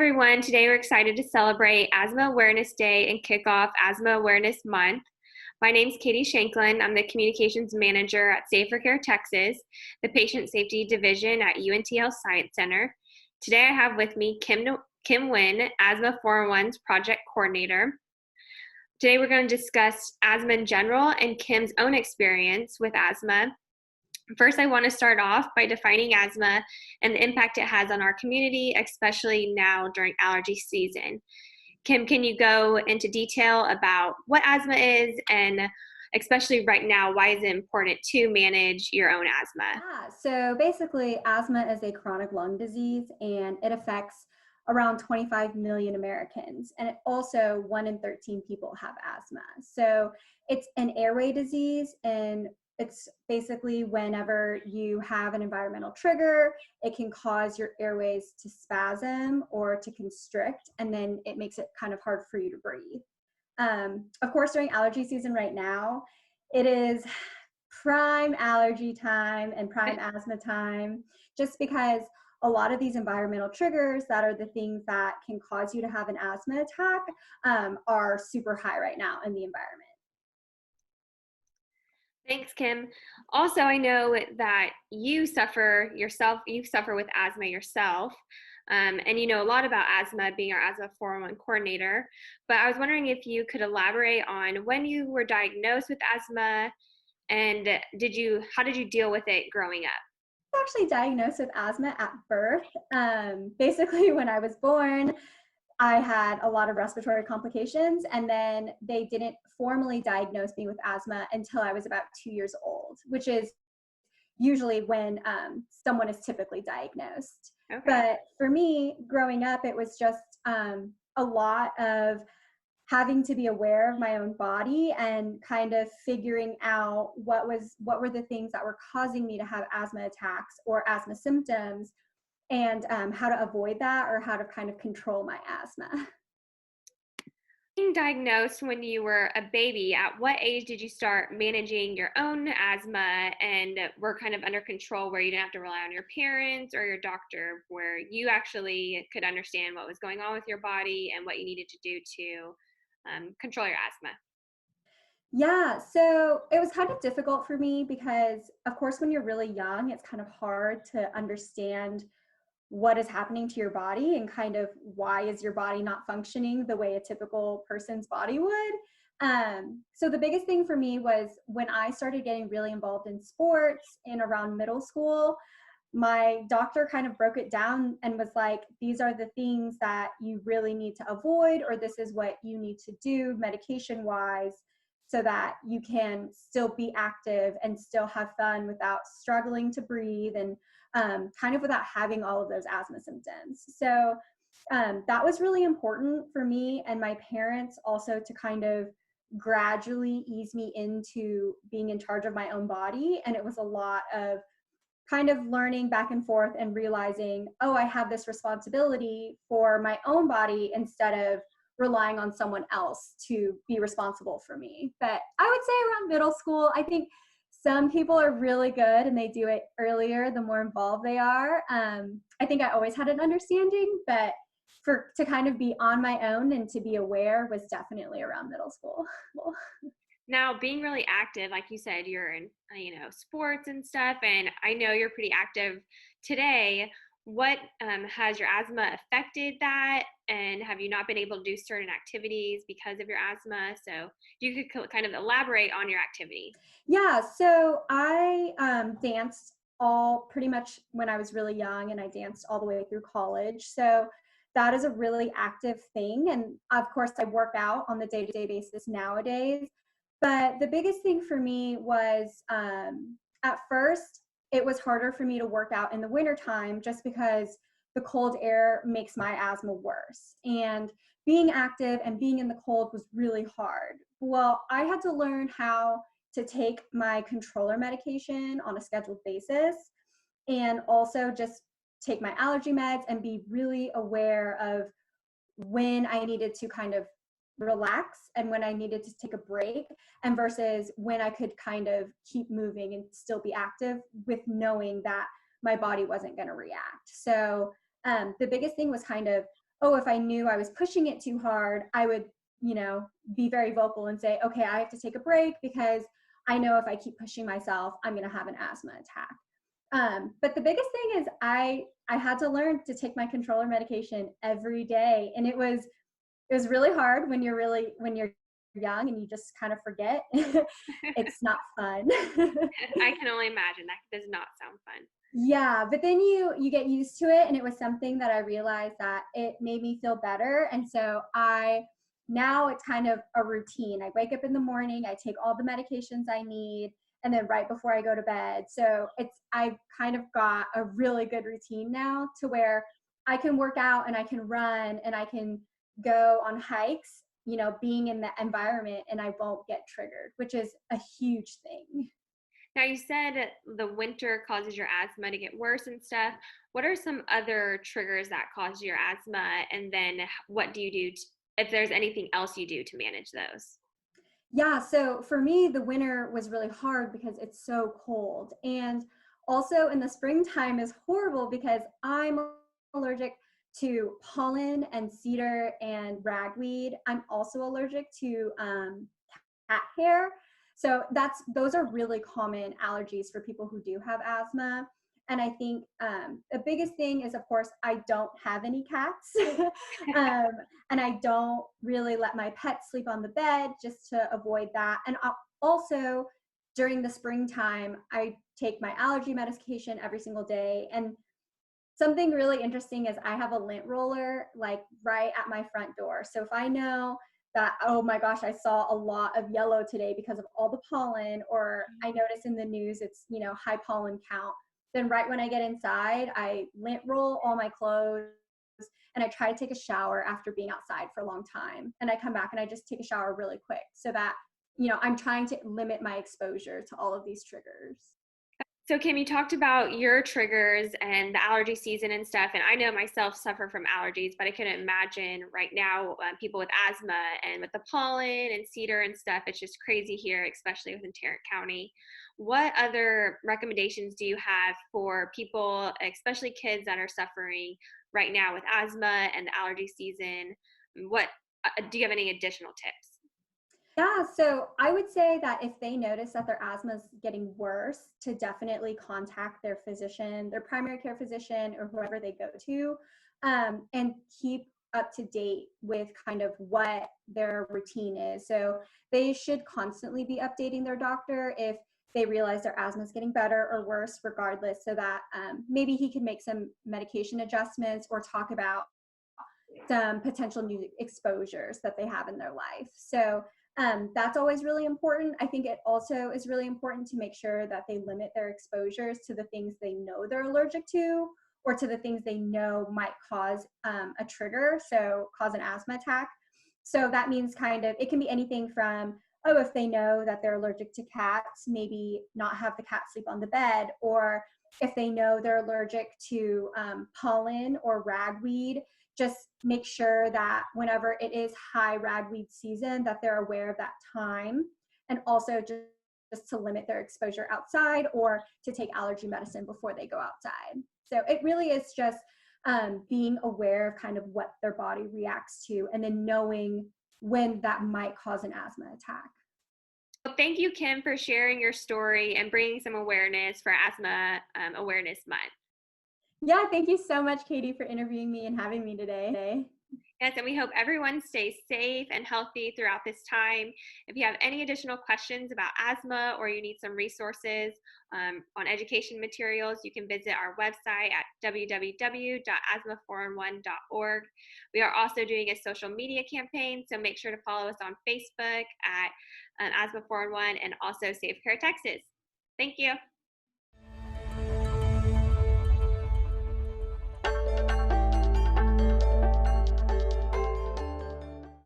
everyone. Today we're excited to celebrate Asthma Awareness Day and kick off Asthma Awareness Month. My name is Katie Shanklin. I'm the Communications Manager at Safer Care Texas, the Patient Safety Division at UNT Health Science Center. Today I have with me Kim Nguyen, Asthma 411's Project Coordinator. Today we're going to discuss asthma in general and Kim's own experience with asthma. First, I want to start off by defining asthma and the impact it has on our community, especially now during allergy season. Kim, can you go into detail about what asthma is and especially right now, why is it important to manage your own asthma? So basically, asthma is a chronic lung disease and it affects around 25 million Americans. And it also 1 in 13 people have asthma. So it's an airway disease, and it's basically whenever you have an environmental trigger, it can cause your airways to spasm or to constrict, and then it makes it kind of hard for you to breathe. Of course, during allergy season right now, it is prime allergy time and prime asthma time, just because a lot of these environmental triggers that are the things that can cause you to have an asthma attack are super high right now in the environment. Thanks, Kim. Also, I know that you suffer with asthma yourself, and you know a lot about asthma being our Asthma 411 coordinator, but I was wondering if you could elaborate on when you were diagnosed with asthma and how did you deal with it growing up? I was actually diagnosed with asthma at birth. Basically, when I was born, I had a lot of respiratory complications, and then they didn't formally diagnose me with asthma until I was about 2 years old, which is usually when someone is typically diagnosed. Okay. But for me, growing up, it was just a lot of having to be aware of my own body and kind of figuring out what were the things that were causing me to have asthma attacks or asthma symptoms, and how to avoid that or how to kind of control my asthma. Being diagnosed when you were a baby, at what age did you start managing your own asthma and were kind of under control where you didn't have to rely on your parents or your doctor, where you actually could understand what was going on with your body and what you needed to do to control your asthma? Yeah, so it was kind of difficult for me because, of course, when you're really young, it's kind of hard to understand what is happening to your body and kind of why is your body not functioning the way a typical person's body would. So the biggest thing for me was when I started getting really involved in sports in around middle school, my doctor kind of broke it down and was like, these are the things that you really need to avoid, or this is what you need to do medication wise so that you can still be active and still have fun without struggling to breathe and kind of without having all of those asthma symptoms. So that was really important for me and my parents also to kind of gradually ease me into being in charge of my own body. And it was a lot of kind of learning back and forth and realizing, oh, I have this responsibility for my own body instead of relying on someone else to be responsible for me. But I would say around middle school, I think some people are really good and they do it earlier the more involved they are. I think I always had an understanding, but to kind of be on my own and to be aware was definitely around middle school. Now, being really active, like you said, you're in, sports and stuff, and I know you're pretty active today. What has your asthma affected that? And have you not been able to do certain activities because of your asthma? So you could kind of elaborate on your activity. Yeah, so I danced all pretty much when I was really young, and I danced all the way through college. So that is a really active thing. And of course, I work out on the day-to-day basis nowadays. But the biggest thing for me was at first, it was harder for me to work out in the wintertime just because the cold air makes my asthma worse. And being active and being in the cold was really hard. Well, I had to learn how to take my controller medication on a scheduled basis and also just take my allergy meds and be really aware of when I needed to kind of relax and when I needed to take a break, and versus when I could kind of keep moving and still be active with knowing that my body wasn't going to react. So the biggest thing was kind of oh, if I knew I was pushing it too hard, I would, be very vocal and say, okay, I have to take a break because I know if I keep pushing myself, I'm going to have an asthma attack. But the biggest thing is I had to learn to take my controller medication every day, and it was really hard when you're young and you just kind of forget. It's not fun. I can only imagine. That does not sound fun. Yeah, but then you get used to it, and it was something that I realized that it made me feel better, and so I now it's kind of a routine. I wake up in the morning, I take all the medications I need, and then right before I go to bed. So I've kind of got a really good routine now to where I can work out and I can run and I can go on hikes, being in the environment, and I won't get triggered, which is a huge thing. Now, you said the winter causes your asthma to get worse and stuff. What are some other triggers that cause your asthma? And then what do you do if there's anything else you do to manage those? Yeah, so for me, the winter was really hard because it's so cold. And also in the springtime is horrible because I'm allergic to pollen and cedar and ragweed. I'm also allergic to cat hair. So those are really common allergies for people who do have asthma. And I think the biggest thing is, of course, I don't have any cats. um, and I don't really let my pets sleep on the bed just to avoid that. And also, during the springtime, I take my allergy medication every single day. And something really interesting is I have a lint roller like right at my front door. So if I know that, oh my gosh, I saw a lot of yellow today because of all the pollen, or I notice in the news it's, high pollen count, then right when I get inside, I lint roll all my clothes and I try to take a shower after being outside for a long time. And I come back and I just take a shower really quick so that, I'm trying to limit my exposure to all of these triggers. So, Kim, you talked about your triggers and the allergy season and stuff. And I know myself suffer from allergies, but I couldn't imagine right now people with asthma and with the pollen and cedar and stuff. It's just crazy here, especially within Tarrant County. What other recommendations do you have for people, especially kids that are suffering right now with asthma and the allergy season? What do you have any additional tips? Yeah, so I would say that if they notice that their asthma is getting worse, to definitely contact their physician, their primary care physician, or whoever they go to, and keep up to date with kind of what their routine is. So they should constantly be updating their doctor if they realize their asthma is getting better or worse, regardless, so that maybe he can make some medication adjustments or talk about some potential new exposures that they have in their life. So that's always really important. I think it also is really important to make sure that they limit their exposures to the things they know they're allergic to or to the things they know might cause a trigger, so cause an asthma attack. So that means kind of, it can be anything from, oh, if they know that they're allergic to cats, maybe not have the cat sleep on the bed, or if they know they're allergic to pollen or ragweed, just make sure that whenever it is high ragweed season that they're aware of that time, and also just to limit their exposure outside or to take allergy medicine before they go outside. So it really is just being aware of kind of what their body reacts to and then knowing when that might cause an asthma attack. Well, thank you, Kim, for sharing your story and bringing some awareness for Asthma Awareness Month. Yeah, thank you so much, Katie, for interviewing me and having me today. Yes, and we hope everyone stays safe and healthy throughout this time. If you have any additional questions about asthma or you need some resources on education materials, you can visit our website at www.asthma411.org. We are also doing a social media campaign, so make sure to follow us on Facebook at Asthma 411 and also Safe Care Texas. Thank you.